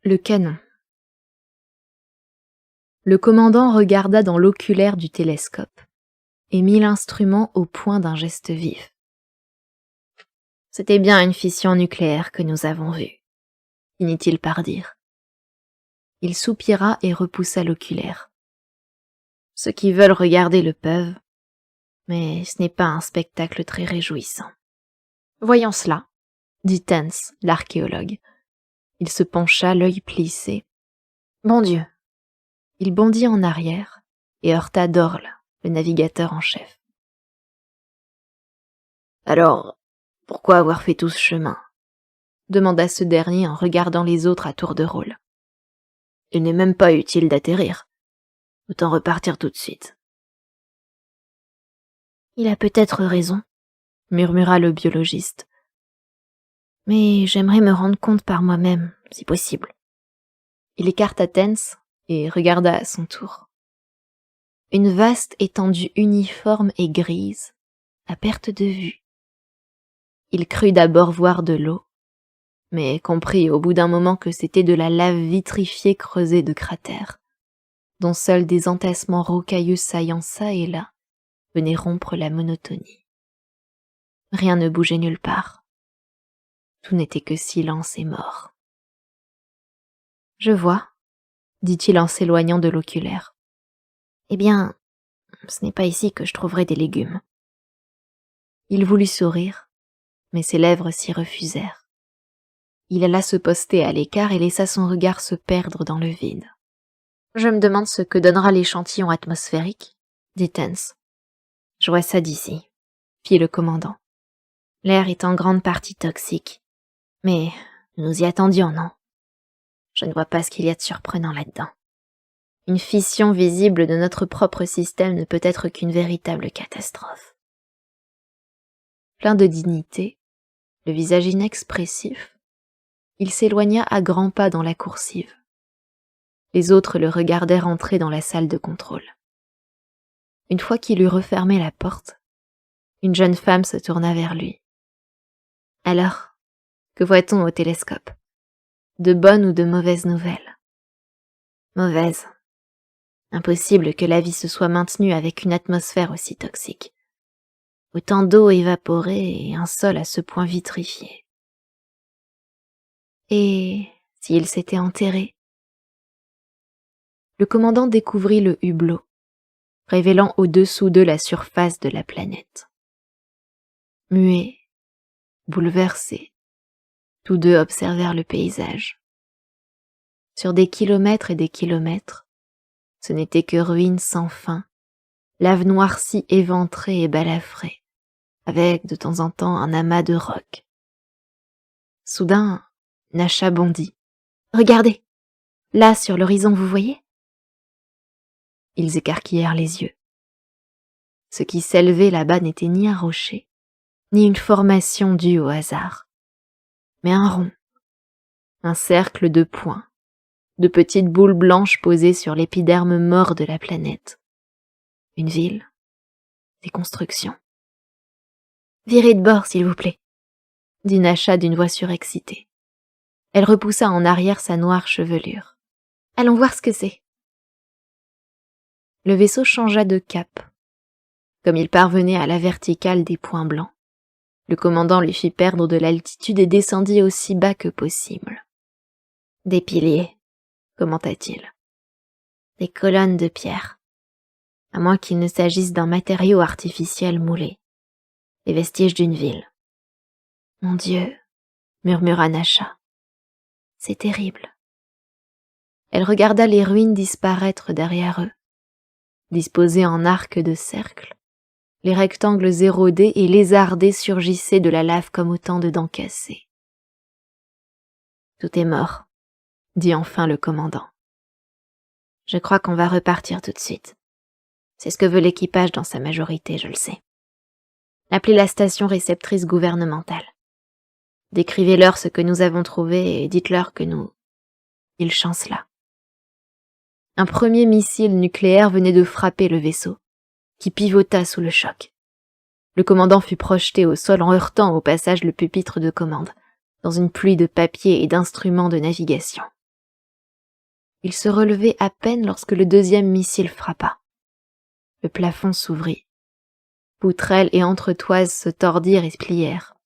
Le canon. Le commandant regarda dans l'oculaire du télescope et mit l'instrument au point d'un geste vif. C'était bien une fission nucléaire que nous avons vue, finit-il par dire. Il soupira et repoussa l'oculaire. Ceux qui veulent regarder le peuvent, mais ce n'est pas un spectacle très réjouissant. Voyons cela, dit Tense, l'archéologue. Il se pencha, l'œil plissé. Bon Dieu! Il bondit en arrière et heurta Dorle, le navigateur en chef. Alors, pourquoi avoir fait tout ce chemin? Demanda ce dernier en regardant les autres à tour de rôle. Il n'est même pas utile d'atterrir. Autant repartir tout de suite. Il a peut-être raison, murmura le biologiste. Mais j'aimerais me rendre compte par moi-même, si possible. Il écarta Tense et regarda à son tour. Une vaste étendue uniforme et grise, à perte de vue. Il crut d'abord voir de l'eau, mais comprit au bout d'un moment que c'était de la lave vitrifiée creusée de cratères, dont seuls des entassements rocailleux saillants çà et là venaient rompre la monotonie. Rien ne bougeait nulle part. Tout n'était que silence et mort. « Je vois », dit-il en s'éloignant de l'oculaire. « Eh bien, ce n'est pas ici que je trouverai des légumes. » Il voulut sourire, mais ses lèvres s'y refusèrent. Il alla se poster à l'écart et laissa son regard se perdre dans le vide. « Je me demande ce que donnera l'échantillon atmosphérique, » dit Tense. « Je vois ça d'ici, » fit le commandant. « L'air est en grande partie toxique, mais nous y attendions, non? Je ne vois pas ce qu'il y a de surprenant là-dedans. Une fission visible de notre propre système ne peut être qu'une véritable catastrophe. » Plein de dignité, le visage inexpressif, il s'éloigna à grands pas dans la coursive. Les autres le regardèrent entrer dans la salle de contrôle. Une fois qu'il eut refermé la porte, une jeune femme se tourna vers lui. « Alors, que voit-on au télescope? De bonnes ou de mauvaises nouvelles? » « Mauvaises. Impossible que la vie se soit maintenue avec une atmosphère aussi toxique. Autant d'eau évaporée et un sol à ce point vitrifié. Et s'il s'était enterré? Le commandant découvrit le hublot, révélant au-dessous d'eux la surface de la planète. Muets, bouleversés, tous deux observèrent le paysage. Sur des kilomètres et des kilomètres, ce n'était que ruines sans fin, lave noircie éventrée et balafrée, avec de temps en temps un amas de rocs. Soudain, Nasha bondit. « Regardez, là sur l'horizon, vous voyez ?» Ils écarquillèrent les yeux. Ce qui s'élevait là-bas n'était ni un rocher, ni une formation due au hasard, mais un rond, un cercle de points, de petites boules blanches posées sur l'épiderme mort de la planète. Une ville, des constructions. « Virez de bord, s'il vous plaît, » dit Nasha d'une voix surexcitée. Elle repoussa en arrière sa noire chevelure. « Allons voir ce que c'est. » Le vaisseau changea de cap. Comme il parvenait à la verticale des points blancs, le commandant lui fit perdre de l'altitude et descendit aussi bas que possible. « Des piliers, » commenta-t-il. « Des colonnes de pierre, à moins qu'il ne s'agisse d'un matériau artificiel moulé. Les vestiges d'une ville. »« Mon Dieu, » murmura Nasha. « C'est terrible. » Elle regarda les ruines disparaître derrière eux, disposées en arcs de cercle. Les rectangles érodés et lézardés surgissaient de la lave comme autant de dents cassées. « Tout est mort, » dit enfin le commandant. « Je crois qu'on va repartir tout de suite. C'est ce que veut l'équipage dans sa majorité, je le sais. Appelez la station réceptrice gouvernementale. Décrivez-leur ce que nous avons trouvé et dites-leur que nous... » Il chancela. Un premier missile nucléaire venait de frapper le vaisseau, qui pivota sous le choc. Le commandant fut projeté au sol en heurtant au passage le pupitre de commande, dans une pluie de papier et d'instruments de navigation. Il se relevait à peine lorsque le deuxième missile frappa. Le plafond s'ouvrit. Poutrelles et entretoises se tordirent et se plièrent.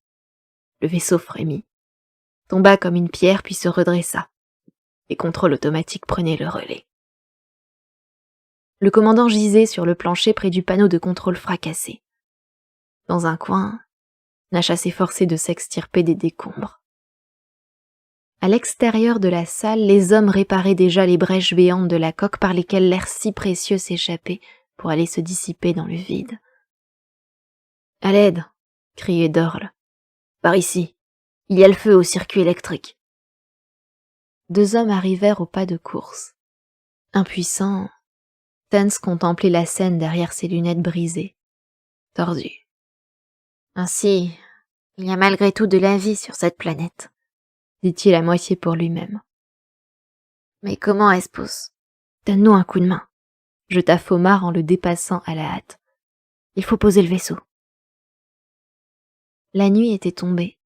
Le vaisseau frémit, tomba comme une pierre puis se redressa. Les contrôles automatiques prenaient le relais. Le commandant gisait sur le plancher près du panneau de contrôle fracassé. Dans un coin, Nasha s'efforçait de s'extirper des décombres. À l'extérieur de la salle, les hommes réparaient déjà les brèches béantes de la coque par lesquelles l'air si précieux s'échappait pour aller se dissiper dans le vide. « À l'aide !» criait Dorle. « Par ici, il y a le feu au circuit électrique. » Deux hommes arrivèrent au pas de course. Impuissant, Tens contemplait la scène derrière ses lunettes brisées, tordues. « Ainsi, il y a malgré tout de la vie sur cette planète, » dit-il à moitié pour lui-même. « Mais comment est-ce pousse ? Donne-nous un coup de main, » jeta Fomar en le dépassant à la hâte. « Il faut poser le vaisseau. » La nuit était tombée.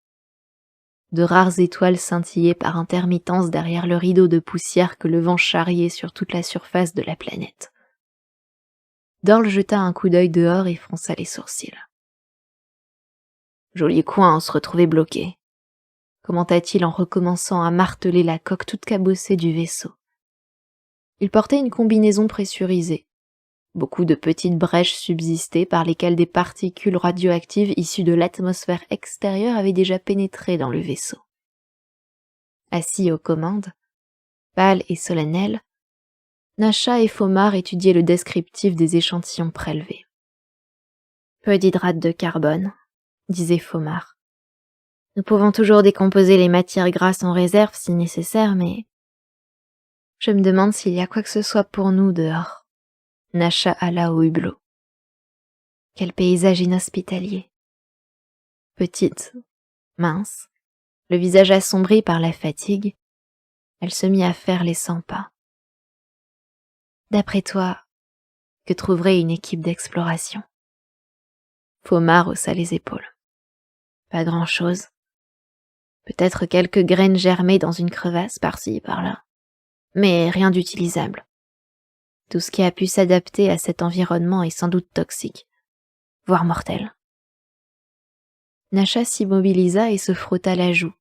De rares étoiles scintillaient par intermittence derrière le rideau de poussière que le vent charriait sur toute la surface de la planète. Dorle jeta un coup d'œil dehors et fronça les sourcils. « Joli coin, on se retrouvait bloqué, » commenta-t-il en recommençant à marteler la coque toute cabossée du vaisseau. Il portait une combinaison pressurisée. Beaucoup de petites brèches subsistaient par lesquelles des particules radioactives issues de l'atmosphère extérieure avaient déjà pénétré dans le vaisseau. Assis aux commandes, pâle et solennel, Nasha et Fomar étudiaient le descriptif des échantillons prélevés. « Peu d'hydrate de carbone, » disait Fomar. « Nous pouvons toujours décomposer les matières grasses en réserve si nécessaire, mais je me demande s'il y a quoi que ce soit pour nous dehors. » Nasha alla au hublot. Quel paysage inhospitalier. Petite, mince, le visage assombri par la fatigue, elle se mit à faire les 100 pas. D'après toi, que trouverait une équipe d'exploration ? Fomar haussa les épaules. Pas grand-chose. Peut-être quelques graines germées dans une crevasse par-ci, par-là. Mais rien d'utilisable. Tout ce qui a pu s'adapter à cet environnement est sans doute toxique, voire mortel. Nasha s'immobilisa et se frotta la joue,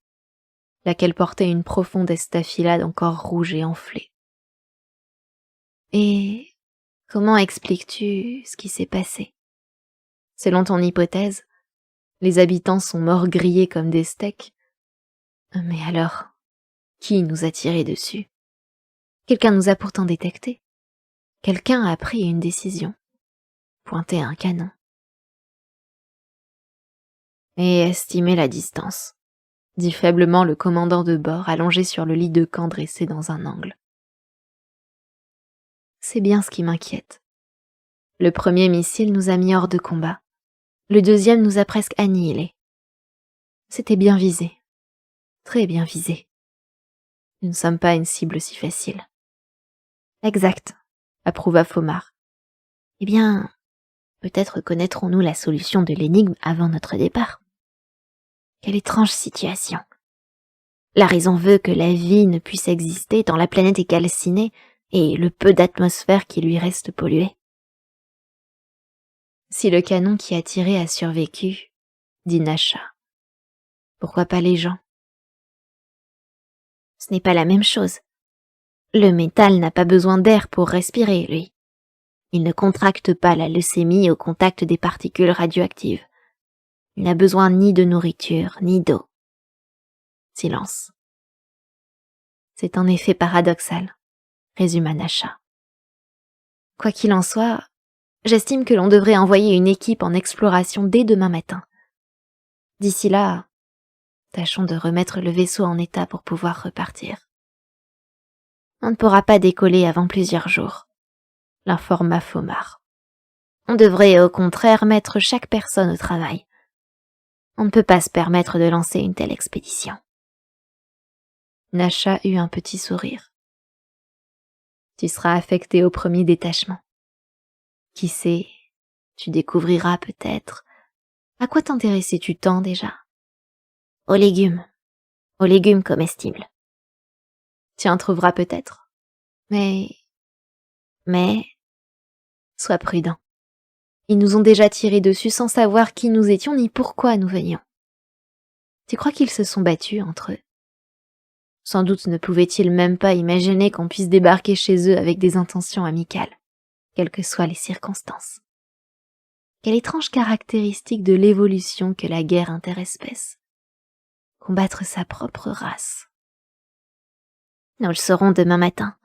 laquelle portait une profonde estafilade encore rouge et enflée. Et comment expliques-tu ce qui s'est passé ? Selon ton hypothèse, les habitants sont morts grillés comme des steaks. Mais alors, qui nous a tiré dessus ? Quelqu'un nous a pourtant détectés. Quelqu'un a pris une décision. Pointer un canon. Et estimer la distance, dit faiblement le commandant de bord allongé sur le lit de camp dressé dans un angle. C'est bien ce qui m'inquiète. Le premier missile nous a mis hors de combat. Le deuxième nous a presque annihilés. C'était bien visé. Très bien visé. Nous ne sommes pas une cible si facile. Exact, approuva Fomar. Eh bien, peut-être connaîtrons-nous la solution de l'énigme avant notre départ. Quelle étrange situation. La raison veut que la vie ne puisse exister tant la planète est calcinée et le peu d'atmosphère qui lui reste polluée. Si le canon qui a tiré a survécu, dit Nasha, pourquoi pas les gens ? Ce n'est pas la même chose. Le métal n'a pas besoin d'air pour respirer, lui. Il ne contracte pas la leucémie au contact des particules radioactives. Il n'a besoin ni de nourriture, ni d'eau. Silence. C'est en effet paradoxal, résuma Nasha. Quoi qu'il en soit, j'estime que l'on devrait envoyer une équipe en exploration dès demain matin. D'ici là, tâchons de remettre le vaisseau en état pour pouvoir repartir. On ne pourra pas décoller avant plusieurs jours, l'informa Fomar. On devrait au contraire mettre chaque personne au travail. On ne peut pas se permettre de lancer une telle expédition. Nasha eut un petit sourire. Tu seras affecté au premier détachement. Qui sait, tu découvriras peut-être. À quoi t'intéressais-tu tant déjà ? Aux légumes comestibles. Tu en trouveras peut-être. Mais, sois prudent. Ils nous ont déjà tiré dessus sans savoir qui nous étions ni pourquoi nous venions. Tu crois qu'ils se sont battus entre eux? Sans doute ne pouvaient-ils même pas imaginer qu'on puisse débarquer chez eux avec des intentions amicales, quelles que soient les circonstances. Quelle étrange caractéristique de l'évolution que la guerre interespèce. Combattre sa propre race. Nous le saurons demain matin,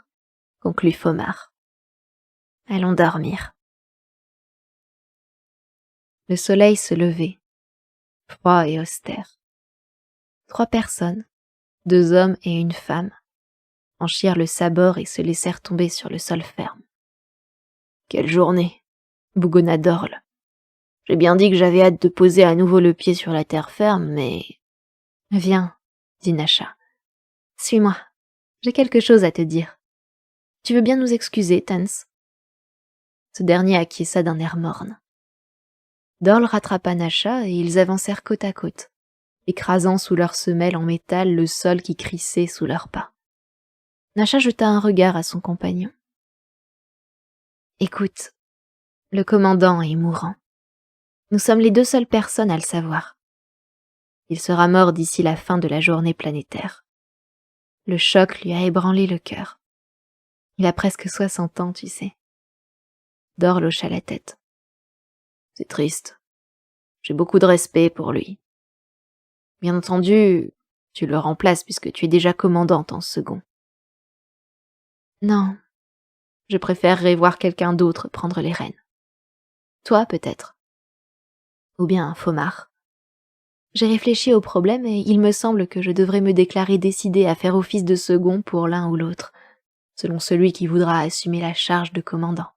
conclut Fomar. Allons dormir. Le soleil se levait, froid et austère. 3 personnes, 2 hommes et une femme, franchirent le sabord et se laissèrent tomber sur le sol ferme. Quelle journée, bougonna Dorle. J'ai bien dit que j'avais hâte de poser à nouveau le pied sur la terre ferme, mais... Viens, dit Nasha. Suis-moi, j'ai quelque chose à te dire. Tu veux bien nous excuser, Tens? Ce dernier acquiesça d'un air morne. Dorle rattrapa Nasha et ils avancèrent côte à côte, écrasant sous leurs semelles en métal le sol qui crissait sous leurs pas. Nasha jeta un regard à son compagnon. Écoute, le commandant est mourant. Nous sommes les 2 seules personnes à le savoir. Il sera mort d'ici la fin de la journée planétaire. Le choc lui a ébranlé le cœur. Il a presque 60 ans, tu sais. Dorle hocha la tête. C'est triste. J'ai beaucoup de respect pour lui. Bien entendu, tu le remplaces puisque tu es déjà commandante en second. Non, je préférerais voir quelqu'un d'autre prendre les rênes. Toi, peut-être. Ou bien Fomar. J'ai réfléchi au problème et il me semble que je devrais me déclarer décidée à faire office de second pour l'un ou l'autre, selon celui qui voudra assumer la charge de commandant.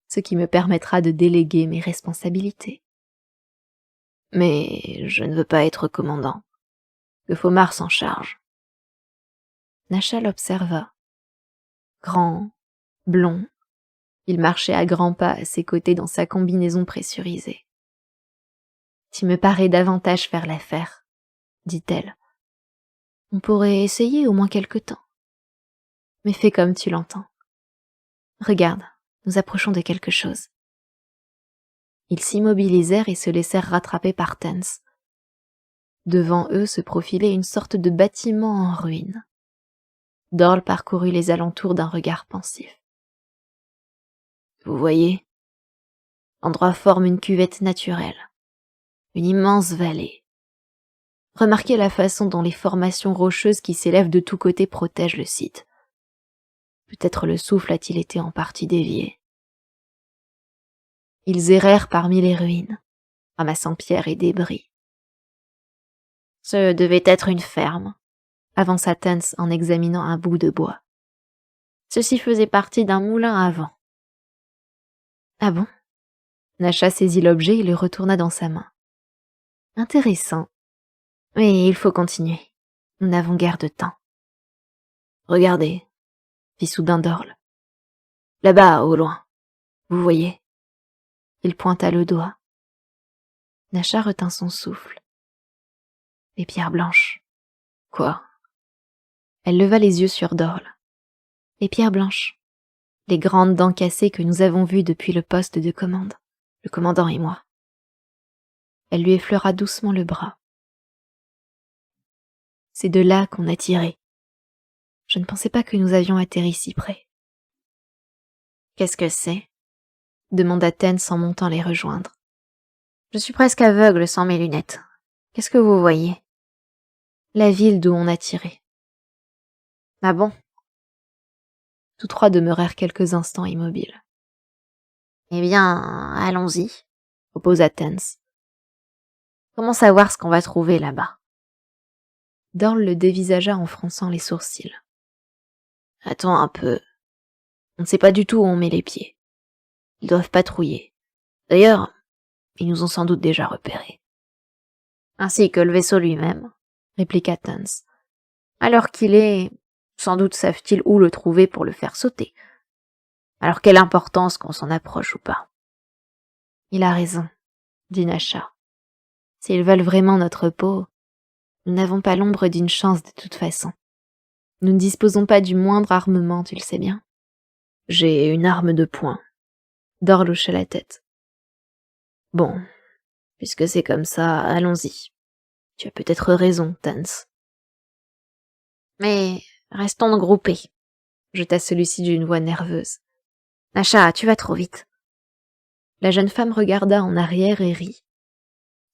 Ce qui me permettra de déléguer mes responsabilités. Mais je ne veux pas être commandant. Que Fomar s'en charge. Nasha l'observa. Grand, blond, il marchait à grands pas à ses côtés dans sa combinaison pressurisée. Tu me parais davantage faire l'affaire, dit-elle. On pourrait essayer au moins quelque temps. Mais fais comme tu l'entends. Regarde, nous approchons de quelque chose. Ils s'immobilisèrent et se laissèrent rattraper par Tens. Devant eux se profilait une sorte de bâtiment en ruine. Dorle parcourut les alentours d'un regard pensif. Vous voyez, l'endroit forme une cuvette naturelle, une immense vallée. Remarquez la façon dont les formations rocheuses qui s'élèvent de tous côtés protègent le site. Peut-être le souffle a-t-il été en partie dévié. Ils errèrent parmi les ruines, ramassant pierres et débris. Ce devait être une ferme, avança Tens en examinant un bout de bois. Ceci faisait partie d'un moulin à vent. Ah bon? Nasha saisit l'objet et le retourna dans sa main. Intéressant. Mais il faut continuer. Nous n'avons guère de temps. Regardez, fit soudain Dorle. Là-bas, au loin. Vous voyez? Il pointa le doigt. Nasha retint son souffle. Les pierres blanches. Quoi? Elle leva les yeux sur Dorle. Les pierres blanches. Les grandes dents cassées que nous avons vues depuis le poste de commande, le commandant et moi. Elle lui effleura doucement le bras. C'est de là qu'on a tiré. Je ne pensais pas que nous avions atterri si près. Qu'est-ce que c'est? Demanda Tens en montant les rejoindre. Je suis presque aveugle sans mes lunettes. Qu'est-ce que vous voyez? La ville d'où on a tiré. Ah bon? Tous 3 demeurèrent quelques instants immobiles. Eh bien, allons-y, proposa Tens. Comment savoir ce qu'on va trouver là-bas? Dorle le dévisagea en fronçant les sourcils. Attends un peu. On ne sait pas du tout où on met les pieds. Ils doivent patrouiller. D'ailleurs, ils nous ont sans doute déjà repérés. Ainsi que le vaisseau lui-même, répliqua Tens. Alors qu'il est, sans doute savent-ils où le trouver pour le faire sauter. Alors quelle importance qu'on s'en approche ou pas? Il a raison, dit Nasha. S'ils veulent vraiment notre peau, nous n'avons pas l'ombre d'une chance de toute façon. Nous ne disposons pas du moindre armement, tu le sais bien. J'ai une arme de poing. Dorl hocha la tête. Bon, puisque c'est comme ça, allons-y. Tu as peut-être raison, Tans. Mais restons groupés, jeta celui-ci d'une voix nerveuse. Nasha, tu vas trop vite. La jeune femme regarda en arrière et rit.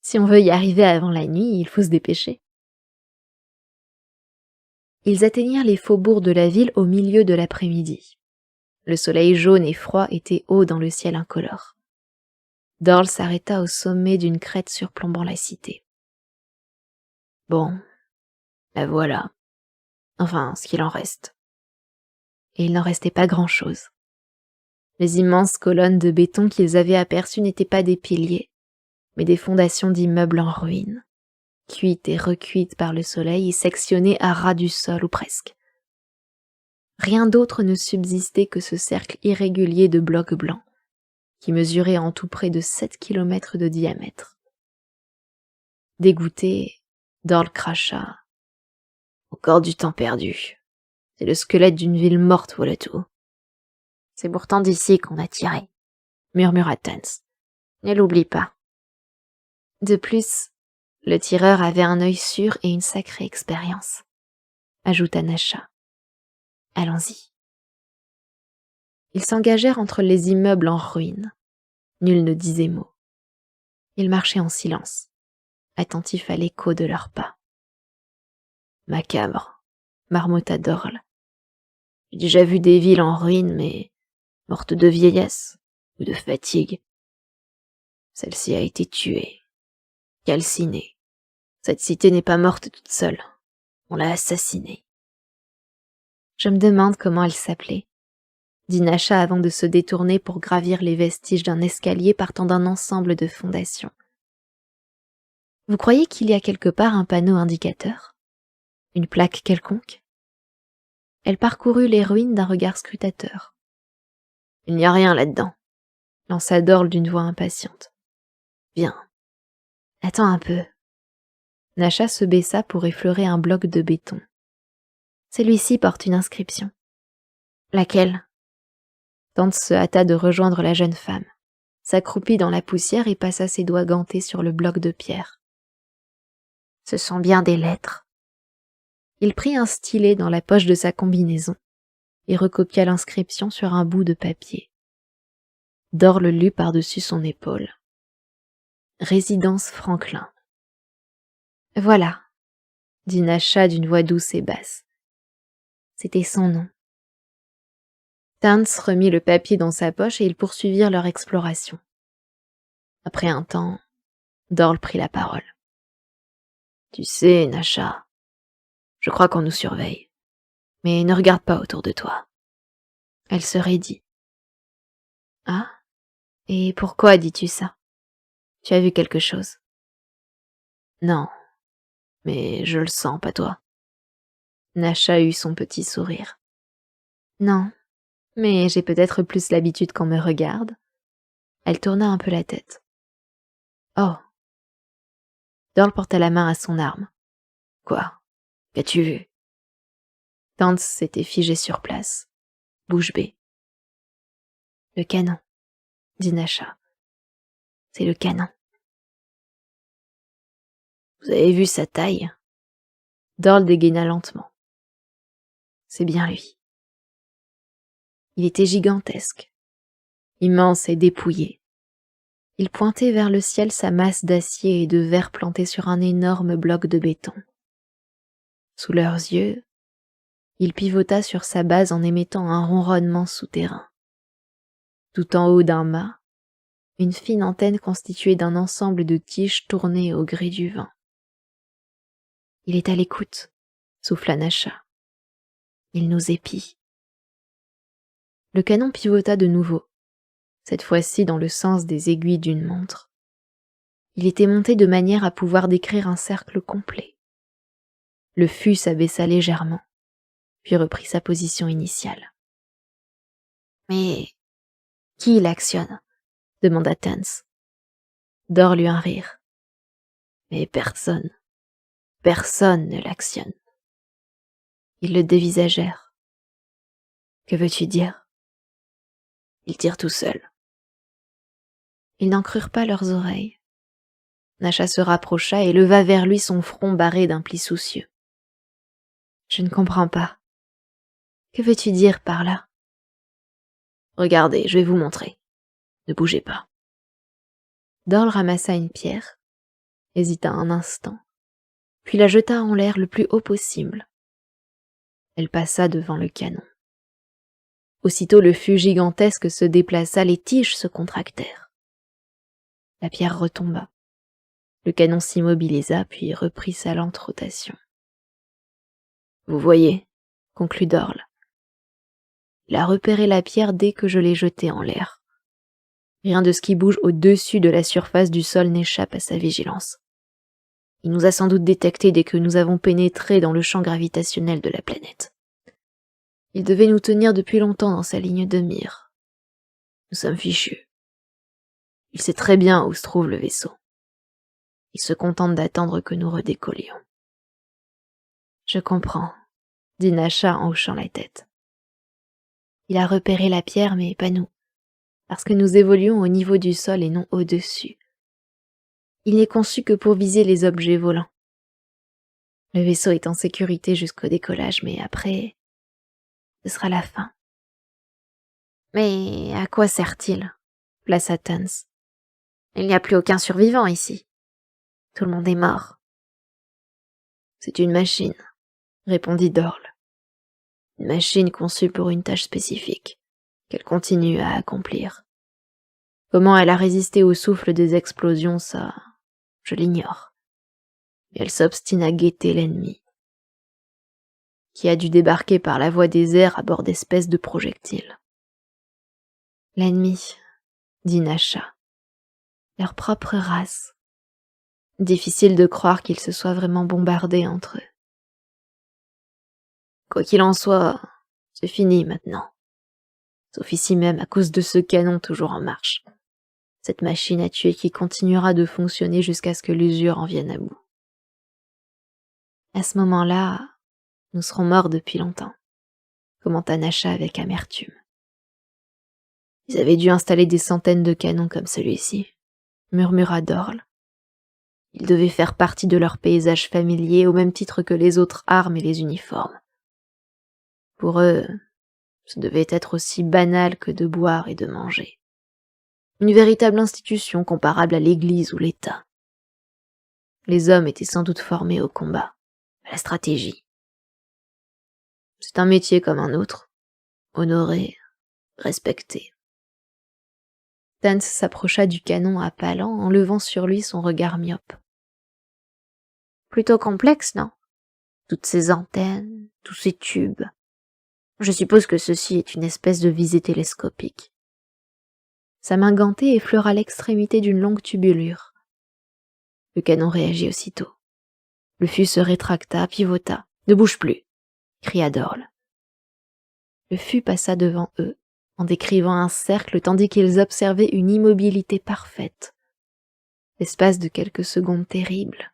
Si on veut y arriver avant la nuit, il faut se dépêcher. Ils atteignirent les faubourgs de la ville au milieu de l'après-midi. Le soleil jaune et froid était haut dans le ciel incolore. Dorl s'arrêta au sommet d'une crête surplombant la cité. Bon, la voilà. Enfin, ce qu'il en reste. Et il n'en restait pas grand-chose. Les immenses colonnes de béton qu'ils avaient aperçues n'étaient pas des piliers, mais des fondations d'immeubles en ruine, cuites et recuites par le soleil et sectionnées à ras du sol ou presque. Rien d'autre ne subsistait que ce cercle irrégulier de blocs blancs, qui mesurait en tout près de 7 kilomètres de diamètre. Dégoûté, Dorl cracha. Encore du temps perdu. C'est le squelette d'une ville morte, voilà tout. C'est pourtant d'ici qu'on a tiré, murmura Tans. Ne l'oublie pas. De plus, le tireur avait un œil sûr et une sacrée expérience, ajouta Nasha. Allons-y. Ils s'engagèrent entre les immeubles en ruine. Nul ne disait mot. Ils marchaient en silence, attentifs à l'écho de leurs pas. Macabre, marmotta Dorl. J'ai déjà vu des villes en ruine, mais mortes de vieillesse ou de fatigue. Celle-ci a été tuée, calcinée. Cette cité n'est pas morte toute seule. On l'a assassinée. Je me demande comment elle s'appelait, dit Nasha avant de se détourner pour gravir les vestiges d'un escalier partant d'un ensemble de fondations. Vous croyez qu'il y a quelque part un panneau indicateur? Une plaque quelconque? Elle parcourut les ruines d'un regard scrutateur. Il n'y a rien là-dedans, lança Dorl d'une voix impatiente. Viens. Attends un peu. Nasha se baissa pour effleurer un bloc de béton. Celui-ci porte une inscription. Laquelle? Tante se hâta de rejoindre la jeune femme, s'accroupit dans la poussière et passa ses doigts gantés sur le bloc de pierre. Ce sont bien des lettres. Il prit un stylet dans la poche de sa combinaison et recopia l'inscription sur un bout de papier. Dorl le lut par-dessus son épaule. Résidence Franklin. Voilà, dit Nasha d'une voix douce et basse. C'était son nom. Tans remit le papier dans sa poche et ils poursuivirent leur exploration. Après un temps, Dorl prit la parole. Tu sais, Nasha, je crois qu'on nous surveille. Mais ne regarde pas autour de toi. Elle se raidit. Ah? Et pourquoi dis-tu ça? Tu as vu quelque chose? Non, mais je le sens, pas toi. Nasha eut son petit sourire. Non, mais j'ai peut-être plus l'habitude qu'on me regarde. Elle tourna un peu la tête. Oh. Dorl porta la main à son arme. Quoi? Qu'as-tu vu? Tans s'était figé sur place, bouche bée. Le canon, dit Nasha. C'est le canon. Vous avez vu sa taille? Dorl dégaina lentement. C'est bien lui. Il était gigantesque, immense et dépouillé. Il pointait vers le ciel sa masse d'acier et de verre plantée sur un énorme bloc de béton. Sous leurs yeux, il pivota sur sa base en émettant un ronronnement souterrain. Tout en haut d'un mât, une fine antenne constituée d'un ensemble de tiges tournées au gré du vent. Il est à l'écoute, souffla Nasha. Il nous épie. Le canon pivota de nouveau, cette fois-ci dans le sens des aiguilles d'une montre. Il était monté de manière à pouvoir décrire un cercle complet. Le fût s'abaissa légèrement, puis reprit sa position initiale. Mais qui l'actionne? Demanda Tans. Dorl eut un rire. Mais personne ne l'actionne. Ils le dévisagèrent. Que veux-tu dire? Il tire tout seul. Ils n'en crurent pas leurs oreilles. Nasha se rapprocha et leva vers lui son front barré d'un pli soucieux. Je ne comprends pas. Que veux-tu dire par là? Regardez, je vais vous montrer. Ne bougez pas. Dorle ramassa une pierre, hésita un instant, puis la jeta en l'air le plus haut possible. Elle passa devant le canon. Aussitôt le fût gigantesque se déplaça, les tiges se contractèrent. La pierre retomba. Le canon s'immobilisa, puis reprit sa lente rotation. Vous voyez, conclut Dorle. Il a repéré la pierre dès que je l'ai jetée en l'air. Rien de ce qui bouge au-dessus de la surface du sol n'échappe à sa vigilance. Il nous a sans doute détectés dès que nous avons pénétré dans le champ gravitationnel de la planète. Il devait nous tenir depuis longtemps dans sa ligne de mire. Nous sommes fichus. Il sait très bien où se trouve le vaisseau. Il se contente d'attendre que nous redécollions. Je comprends, dit Nasha en hochant la tête. Il a repéré la pierre, mais pas nous, parce que nous évoluons au niveau du sol et non au-dessus. Il n'est conçu que pour viser les objets volants. Le vaisseau est en sécurité jusqu'au décollage, mais après, ce sera la fin. Mais à quoi sert-il? Plaça Tans. Il n'y a plus aucun survivant ici. Tout le monde est mort. C'est une machine, répondit Dorle. Une machine conçue pour une tâche spécifique, qu'elle continue à accomplir. Comment elle a résisté au souffle des explosions, ça, je l'ignore. Mais elle s'obstine à guetter l'ennemi, qui a dû débarquer par la voie des airs à bord d'espèces de projectiles. L'ennemi, dit Nasha. Leur propre race. Difficile de croire qu'ils se soient vraiment bombardés entre eux. Quoi qu'il en soit, c'est fini maintenant. Sauf ici même à cause de ce canon toujours en marche. Cette machine à tuer qui continuera de fonctionner jusqu'à ce que l'usure en vienne à bout. À ce moment-là, nous serons morts depuis longtemps, commenta Nasha avec amertume. Ils avaient dû installer des centaines de canons comme celui-ci, murmura Dorle. Ils devaient faire partie de leur paysage familier au même titre que les autres armes et les uniformes. Pour eux, ce devait être aussi banal que de boire et de manger. Une véritable institution comparable à l'Église ou l'État. Les hommes étaient sans doute formés au combat, à la stratégie. C'est un métier comme un autre, honoré, respecté. Tans s'approcha du canon à pas lents en levant sur lui son regard myope. Plutôt complexe, non? Toutes ces antennes, tous ces tubes. Je suppose que ceci est une espèce de visée télescopique. Sa main gantée effleura l'extrémité d'une longue tubulure. Le canon réagit aussitôt. Le fût se rétracta, pivota. « Ne bouge plus !» cria Dorle. Le fût passa devant eux, en décrivant un cercle tandis qu'ils observaient une immobilité parfaite. L'espace de quelques secondes terribles,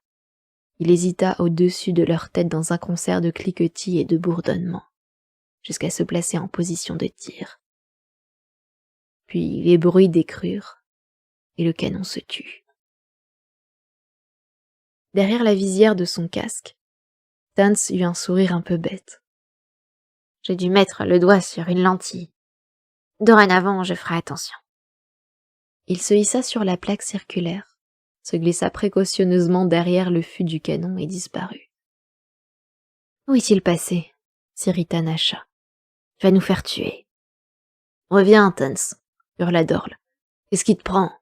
il hésita au-dessus de leur tête dans un concert de cliquetis et de bourdonnements, jusqu'à se placer en position de tir. Puis les bruits décrurent, et le canon se tut. Derrière la visière de son casque, Tans eut un sourire un peu bête. J'ai dû mettre le doigt sur une lentille. Dorénavant, je ferai attention. Il se hissa sur la plaque circulaire, se glissa précautionneusement derrière le fût du canon et disparut. Où est-il passé? S'irrita Nasha. Il va nous faire tuer. Reviens, Tans, hurla Dorle. Qu'est-ce qui te prend?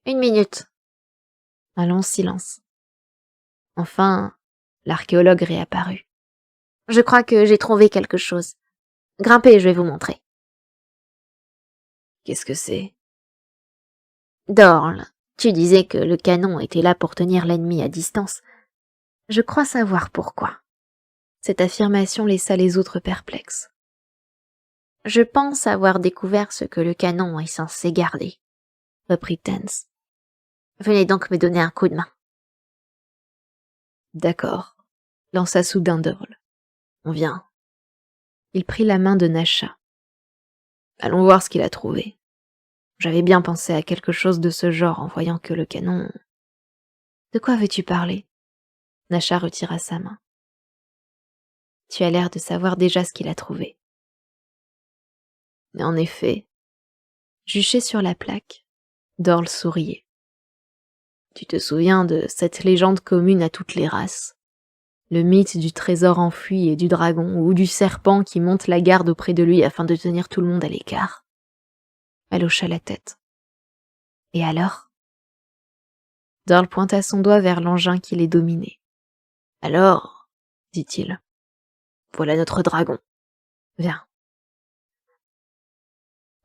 1 minute. Un long silence. Enfin, l'archéologue réapparut. Je crois que j'ai trouvé quelque chose. Grimpez, je vais vous montrer. Qu'est-ce que c'est? Dorle, tu disais que le canon était là pour tenir l'ennemi à distance. Je crois savoir pourquoi. Cette affirmation laissa les autres perplexes. Je pense avoir découvert ce que le canon est censé garder, reprit Tans. Venez donc me donner un coup de main. D'accord, lança soudain Dorle. On vient. Il prit la main de Nasha. Allons voir ce qu'il a trouvé. J'avais bien pensé à quelque chose de ce genre en voyant que le canon... De quoi veux-tu parler? Nasha retira sa main. Tu as l'air de savoir déjà ce qu'il a trouvé. Et en effet, juché sur la plaque, Dorl souriait. Tu te souviens de cette légende commune à toutes les races? Le mythe du trésor enfoui et du dragon, ou du serpent qui monte la garde auprès de lui afin de tenir tout le monde à l'écart. Elle hocha la tête. Et alors? Dorl pointa son doigt vers l'engin qui les dominait. Alors, dit-il, voilà notre dragon. Viens.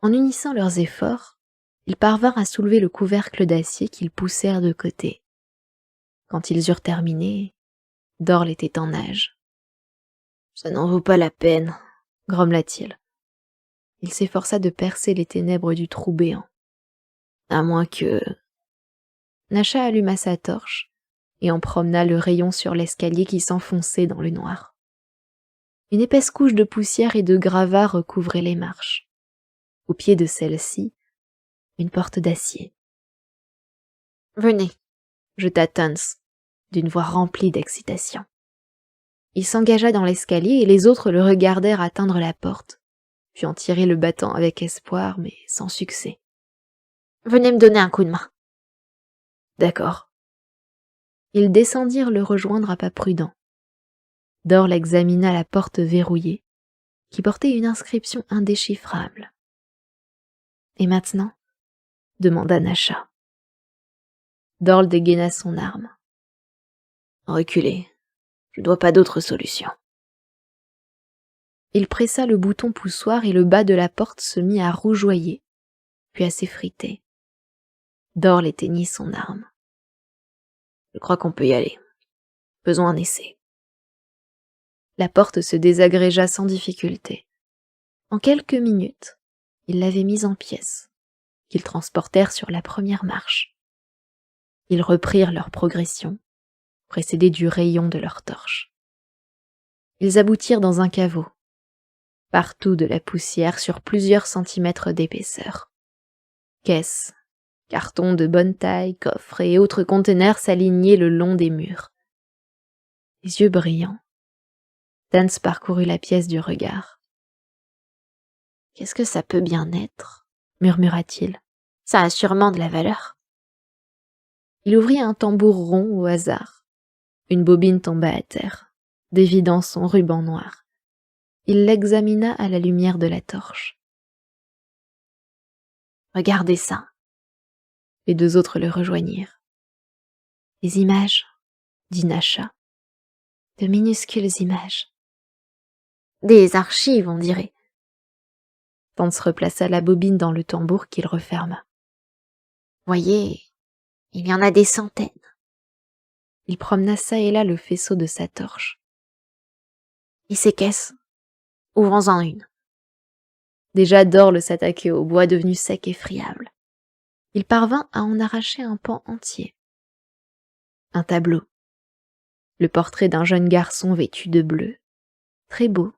En unissant leurs efforts, ils parvinrent à soulever le couvercle d'acier qu'ils poussèrent de côté. Quand ils eurent terminé, Dorl était en nage. Ça n'en vaut pas la peine, grommela-t-il. Il s'efforça de percer les ténèbres du trou béant. À moins que... Nasha alluma sa torche et en promena le rayon sur l'escalier qui s'enfonçait dans le noir. Une épaisse couche de poussière et de gravats recouvrait les marches. Au pied de celle-ci, une porte d'acier. « Venez !» jeta Tons, d'une voix remplie d'excitation. Il s'engagea dans l'escalier et les autres le regardèrent atteindre la porte, puis en tirer le battant avec espoir, mais sans succès. « Venez me donner un coup de main. » D'accord. Ils descendirent le rejoindre à pas prudents. Dorl examina la porte verrouillée, qui portait une inscription indéchiffrable. « Et maintenant ?» demanda Nasha. Dorl dégaina son arme. « Reculez, je ne vois pas d'autre solution. » Il pressa le bouton poussoir et le bas de la porte se mit à rougeoyer, puis à s'effriter. Dorl éteignit son arme. « Je crois qu'on peut y aller. Faisons un essai. » La porte se désagrégea sans difficulté. En quelques minutes, ils l'avaient mise en pièces, qu'ils transportèrent sur la première marche. Ils reprirent leur progression, précédés du rayon de leur torche. Ils aboutirent dans un caveau. Partout de la poussière sur plusieurs centimètres d'épaisseur. Caisses, cartons de bonne taille, coffres et autres conteneurs s'alignaient le long des murs. Les yeux brillants, Tans parcourut la pièce du regard. « Qu'est-ce que ça peut bien être ?» murmura-t-il. « Ça a sûrement de la valeur. » Il ouvrit un tambour rond au hasard. Une bobine tomba à terre, dévidant son ruban noir. Il l'examina à la lumière de la torche. « Regardez ça !» Les deux autres le rejoignirent. « Des images, » dit Nasha. « De minuscules images. »« Des archives, on dirait. » Tans replaça la bobine dans le tambour qu'il referma. « Voyez, il y en a des centaines. » Il promena çà et là le faisceau de sa torche. « Et ces caisses? Ouvrons-en une. » Déjà Dorl s'attaquait au bois devenu sec et friable. Il parvint à en arracher un pan entier. Un tableau. Le portrait d'un jeune garçon vêtu de bleu, très beau,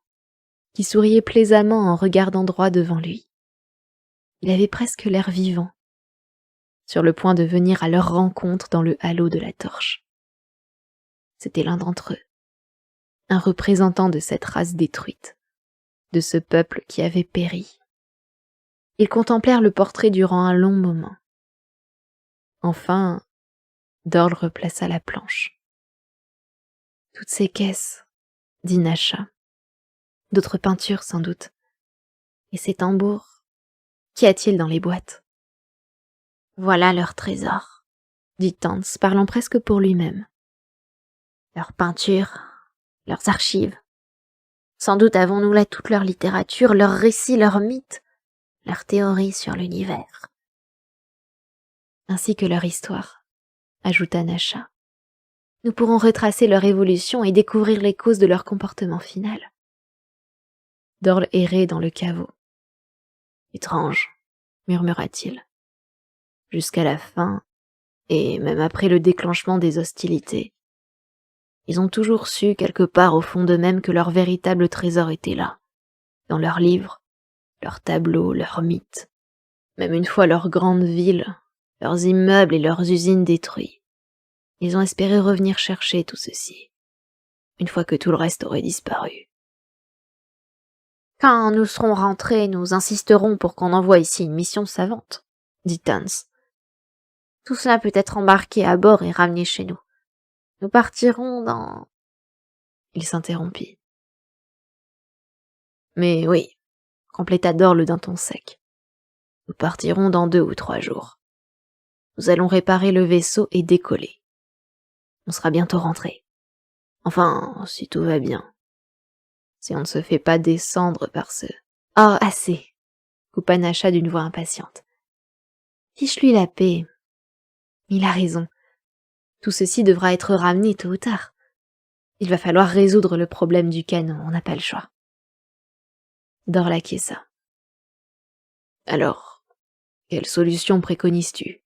qui souriait plaisamment en regardant droit devant lui. Il avait presque l'air vivant, sur le point de venir à leur rencontre dans le halo de la torche. C'était l'un d'entre eux, un représentant de cette race détruite, de ce peuple qui avait péri. Ils contemplèrent le portrait durant un long moment. Enfin, Dorl replaça la planche. « Toutes ces caisses, » dit Nasha. « D'autres peintures, sans doute. Et ces tambours, qu'y a-t-il dans les boîtes ?»« Voilà leur trésor, » dit Tans, parlant presque pour lui-même. « Leurs peintures, leurs archives. Sans doute avons-nous là toute leur littérature, leurs récits, leurs mythes, leurs théories sur l'univers. » Ainsi que leur histoire, ajouta Nasha. Nous pourrons retracer leur évolution et découvrir les causes de leur comportement final. Dorl errait dans le caveau. Étrange, murmura-t-il. Jusqu'à la fin, et même après le déclenchement des hostilités, Ils ont toujours su, quelque part au fond d'eux-mêmes, que leur véritable trésor était là, dans leurs livres, leurs tableaux, leurs mythes, même une fois leurs grandes villes, leurs immeubles et leurs usines détruits. Ils ont espéré revenir chercher tout ceci, une fois que tout le reste aurait disparu. Quand nous serons rentrés, nous insisterons pour qu'on envoie ici une mission savante, dit Hans. Tout cela peut être embarqué à bord et ramené chez nous. Nous partirons dans... Il s'interrompit. Mais oui, compléta Dorle d'un ton sec. Nous partirons dans 2 ou 3 jours. Nous allons réparer le vaisseau et décoller. On sera bientôt rentrés. Enfin, si tout va bien. Si on ne se fait pas descendre par ce... Oh, assez, coupa Nasha d'une voix impatiente. Fiche-lui la paix. Il a raison. Tout ceci devra être ramené tôt ou tard. Il va falloir résoudre le problème du canon, on n'a pas le choix. Dorle acquiesça. Alors, quelle solution préconises-tu?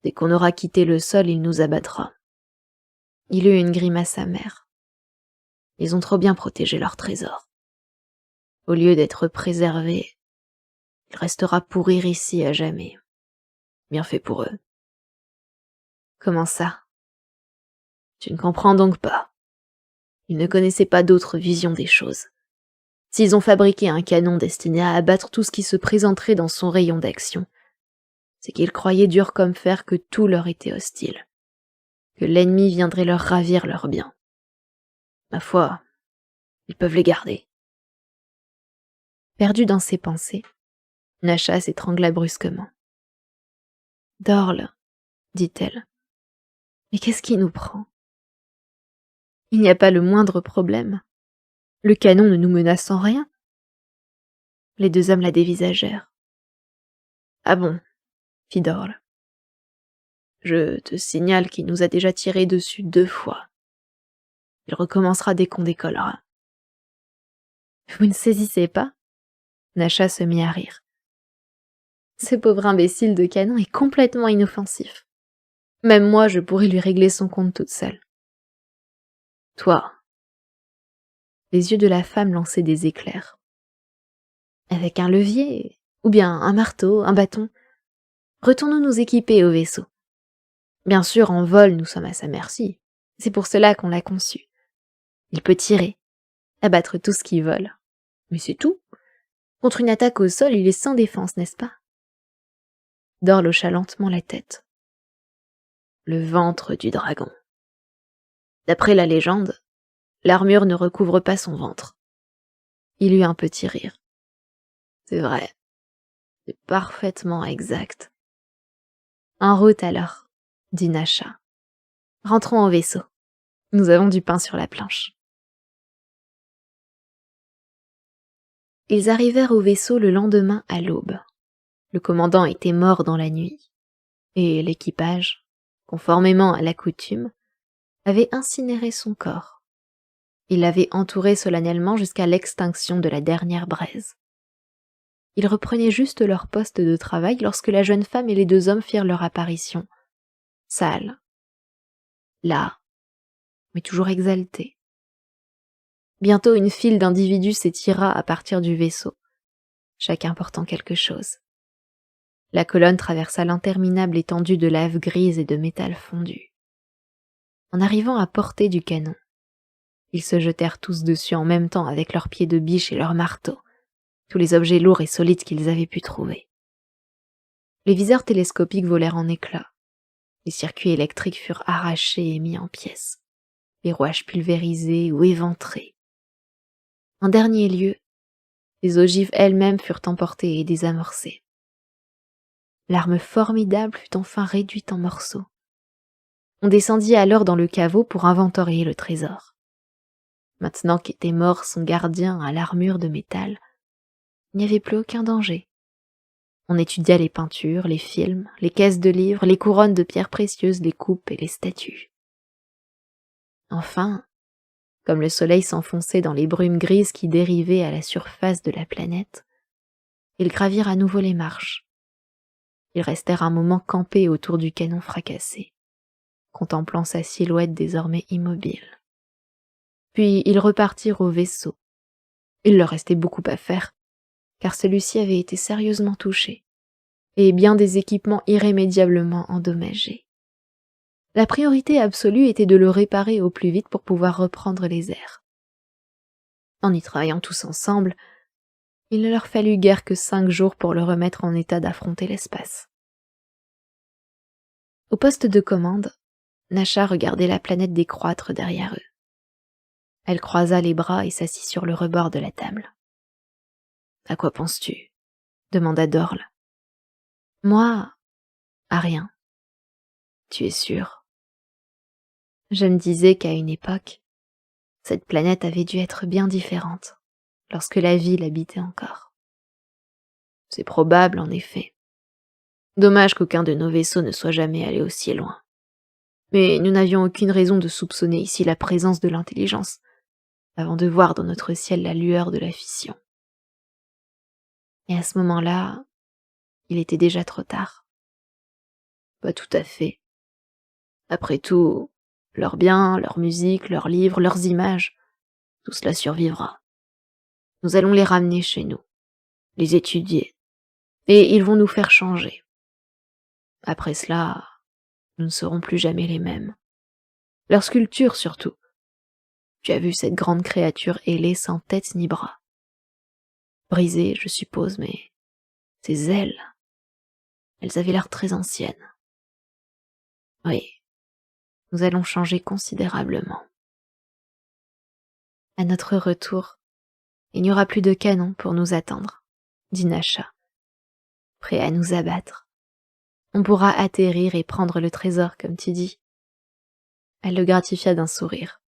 Dès qu'on aura quitté le sol, il nous abattra. Il eut une grimace amère. Ils ont trop bien protégé leur trésor. Au lieu d'être préservé, il restera pourrir ici à jamais. Bien fait pour eux. Comment ça? Tu ne comprends donc pas. Ils ne connaissaient pas d'autre vision des choses. S'ils ont fabriqué un canon destiné à abattre tout ce qui se présenterait dans son rayon d'action, c'est qu'ils croyaient dur comme fer que tout leur était hostile, que l'ennemi viendrait leur ravir leurs biens. Ma foi, ils peuvent les garder. Perdue dans ses pensées, Nasha s'étrangla brusquement. Dorle, dit-elle. Mais qu'est-ce qui nous prend? Il n'y a pas le moindre problème. Le canon ne nous menace en rien. Les 2 hommes la dévisagèrent. Ah bon, fit Dorle. Je te signale qu'il nous a déjà tiré dessus 2 fois. Il recommencera dès qu'on décollera. Vous ne saisissez pas? Nasha se mit à rire. Ce pauvre imbécile de canon est complètement inoffensif. Même moi, je pourrais lui régler son compte toute seule. Toi. Les yeux de la femme lançaient des éclairs. Avec un levier, ou bien un marteau, un bâton, retournons nous équiper au vaisseau. Bien sûr, en vol, nous sommes à sa merci. C'est pour cela qu'on l'a conçu. Il peut tirer, abattre tout ce qui vole. Mais c'est tout. Contre une attaque au sol, il est sans défense, n'est-ce pas? Dorle hocha lentement la tête. Le ventre du dragon. D'après la légende, l'armure ne recouvre pas son ventre. Il eut un petit rire. C'est vrai. C'est parfaitement exact. En route alors, dit Nasha. Rentrons au vaisseau. Nous avons du pain sur la planche. Ils arrivèrent au vaisseau le lendemain à l'aube. Le commandant était mort dans la nuit, et l'équipage, conformément à la coutume, avait incinéré son corps. Il l'avait entouré solennellement jusqu'à l'extinction de la dernière braise. Ils reprenaient juste leur poste de travail lorsque la jeune femme et les 2 hommes firent leur apparition, sales, là, mais toujours exaltés. Bientôt une file d'individus s'étira à partir du vaisseau, chacun portant quelque chose. La colonne traversa l'interminable étendue de lave grise et de métal fondu. En arrivant à portée du canon, ils se jetèrent tous dessus en même temps avec leurs pieds de biche et leurs marteaux, tous les objets lourds et solides qu'ils avaient pu trouver. Les viseurs télescopiques volèrent en éclats. Les circuits électriques furent arrachés et mis en pièces, les rouages pulvérisés ou éventrés. En dernier lieu, les ogives elles-mêmes furent emportées et désamorcées. L'arme formidable fut enfin réduite en morceaux. On descendit alors dans le caveau pour inventorier le trésor. Maintenant qu'était mort son gardien à l'armure de métal, il n'y avait plus aucun danger. On étudia les peintures, les films, les caisses de livres, les couronnes de pierres précieuses, les coupes et les statues. Enfin, comme le soleil s'enfonçait dans les brumes grises qui dérivaient à la surface de la planète, ils gravirent à nouveau les marches. Ils restèrent un moment campés autour du canon fracassé, contemplant sa silhouette désormais immobile. Puis ils repartirent au vaisseau. Il leur restait beaucoup à faire, car celui-ci avait été sérieusement touché, et bien des équipements irrémédiablement endommagés. La priorité absolue était de le réparer au plus vite pour pouvoir reprendre les airs. En y travaillant tous ensemble, il ne leur fallut guère que 5 jours pour le remettre en état d'affronter l'espace. Au poste de commande, Nasha regardait la planète décroître derrière eux. Elle croisa les bras et s'assit sur le rebord de la table. « À quoi penses-tu » demanda Dorle. « Moi, à rien. » « Tu es sûr ?» Je me disais qu'à une époque, cette planète avait dû être bien différente, lorsque la vie l'habitait encore. C'est probable, en effet. Dommage qu'aucun de nos vaisseaux ne soit jamais allé aussi loin. Mais nous n'avions aucune raison de soupçonner ici la présence de l'intelligence, avant de voir dans notre ciel la lueur de la fission. Et à ce moment-là, il était déjà trop tard. Pas tout à fait. Après tout, leurs biens, leur musique, leurs livres, leurs images, tout cela survivra. Nous allons les ramener chez nous, les étudier, et ils vont nous faire changer. Après cela, nous ne serons plus jamais les mêmes. Leur sculpture surtout. Tu as vu cette grande créature ailée sans tête ni bras. Brisée, je suppose, mais ses ailes, elles avaient l'air très anciennes. Oui, nous allons changer considérablement. À notre retour, il n'y aura plus de canon pour nous attendre, dit Nasha. Prêt à nous abattre. On pourra atterrir et prendre le trésor, comme tu dis. Elle le gratifia d'un sourire.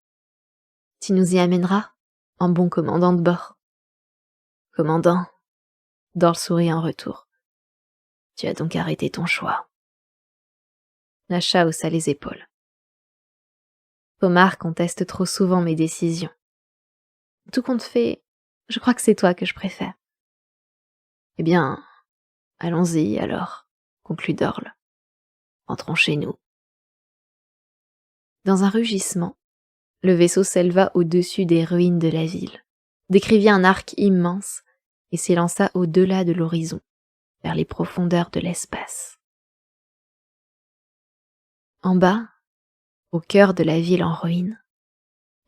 Tu nous y amèneras, en bon commandant de bord. Commandant, Dorle sourit en retour. Tu as donc arrêté ton choix. Nasha haussa les épaules. Pomar conteste trop souvent mes décisions. Tout compte fait, je crois que c'est toi que je préfère. Eh bien, allons-y alors, conclut Dorle. Rentrons chez nous. Dans un rugissement, le vaisseau s'éleva au-dessus des ruines de la ville, décrivit un arc immense et s'élança au-delà de l'horizon, vers les profondeurs de l'espace. En bas, au cœur de la ville en ruine,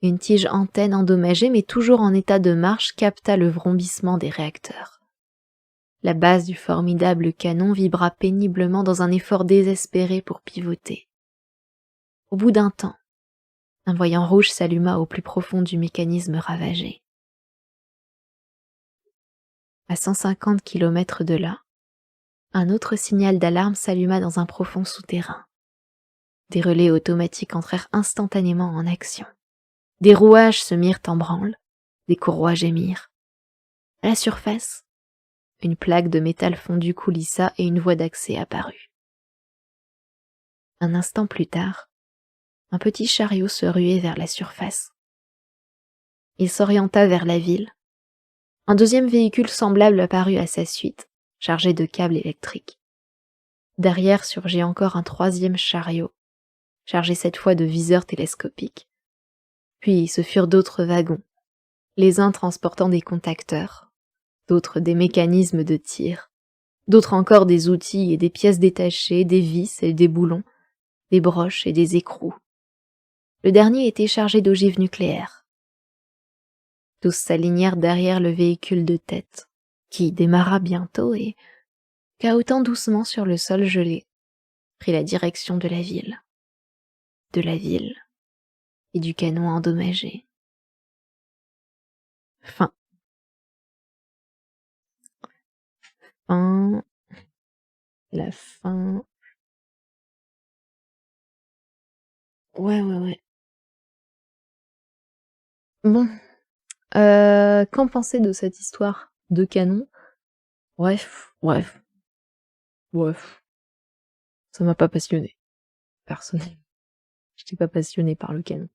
une tige antenne endommagée mais toujours en état de marche capta le vrombissement des réacteurs. La base du formidable canon vibra péniblement dans un effort désespéré pour pivoter. Au bout d'un temps, un voyant rouge s'alluma au plus profond du mécanisme ravagé. À 150 kilomètres de là, un autre signal d'alarme s'alluma dans un profond souterrain. Des relais automatiques entrèrent instantanément en action. Des rouages se mirent en branle, des courroies gémirent. À la surface, une plaque de métal fondu coulissa et une voie d'accès apparut. Un instant plus tard, un petit chariot se ruait vers la surface. Il s'orienta vers la ville. Un deuxième véhicule semblable apparut à sa suite, chargé de câbles électriques. Derrière surgit encore un troisième chariot, chargé cette fois de viseurs télescopiques. Puis ce furent d'autres wagons, les uns transportant des contacteurs, d'autres des mécanismes de tir, d'autres encore des outils et des pièces détachées, des vis et des boulons, des broches et des écrous. Le dernier était chargé d'ogives nucléaires. Tous s'alignèrent derrière le véhicule de tête, qui démarra bientôt et, cahotant doucement sur le sol gelé, prit la direction de la ville. De la ville et du canon endommagé. Fin. La fin. Ouais. Bon. Qu'en penser de cette histoire de canon? Bref. Ça m'a pas passionné. Personnellement. J'étais pas passionnée par le canon.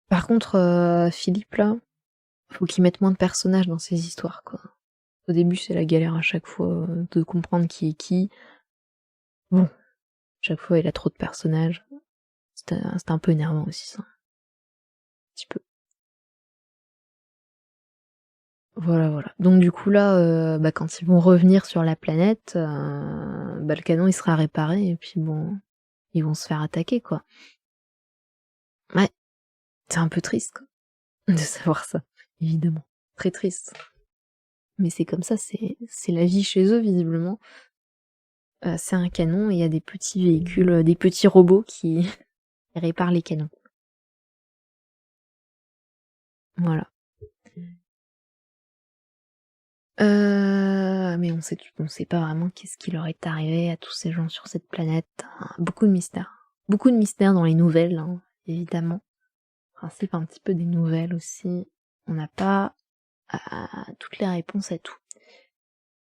Par contre, Philippe, là, faut qu'il mette moins de personnages dans ses histoires, quoi. Au début, c'est la galère à chaque fois, de comprendre qui est qui. Bon, chaque fois, il a trop de personnages. C'était un peu énervant aussi ça, un petit peu. Voilà, voilà. Donc du coup là, quand ils vont revenir sur la planète, le canon il sera réparé et puis bon, ils vont se faire attaquer quoi. Ouais, c'est un peu triste quoi, de savoir ça, évidemment. Très triste. Mais c'est comme ça, c'est la vie chez eux visiblement. C'est un canon et il y a des petits véhicules, des petits robots qui réparent les canons. Voilà. Mais on sait pas vraiment qu'est-ce qui leur est arrivé à tous ces gens sur cette planète. Beaucoup de mystères. Beaucoup de mystères dans les nouvelles, hein, évidemment. Principe un petit peu des nouvelles aussi. On n'a pas toutes les réponses à tout.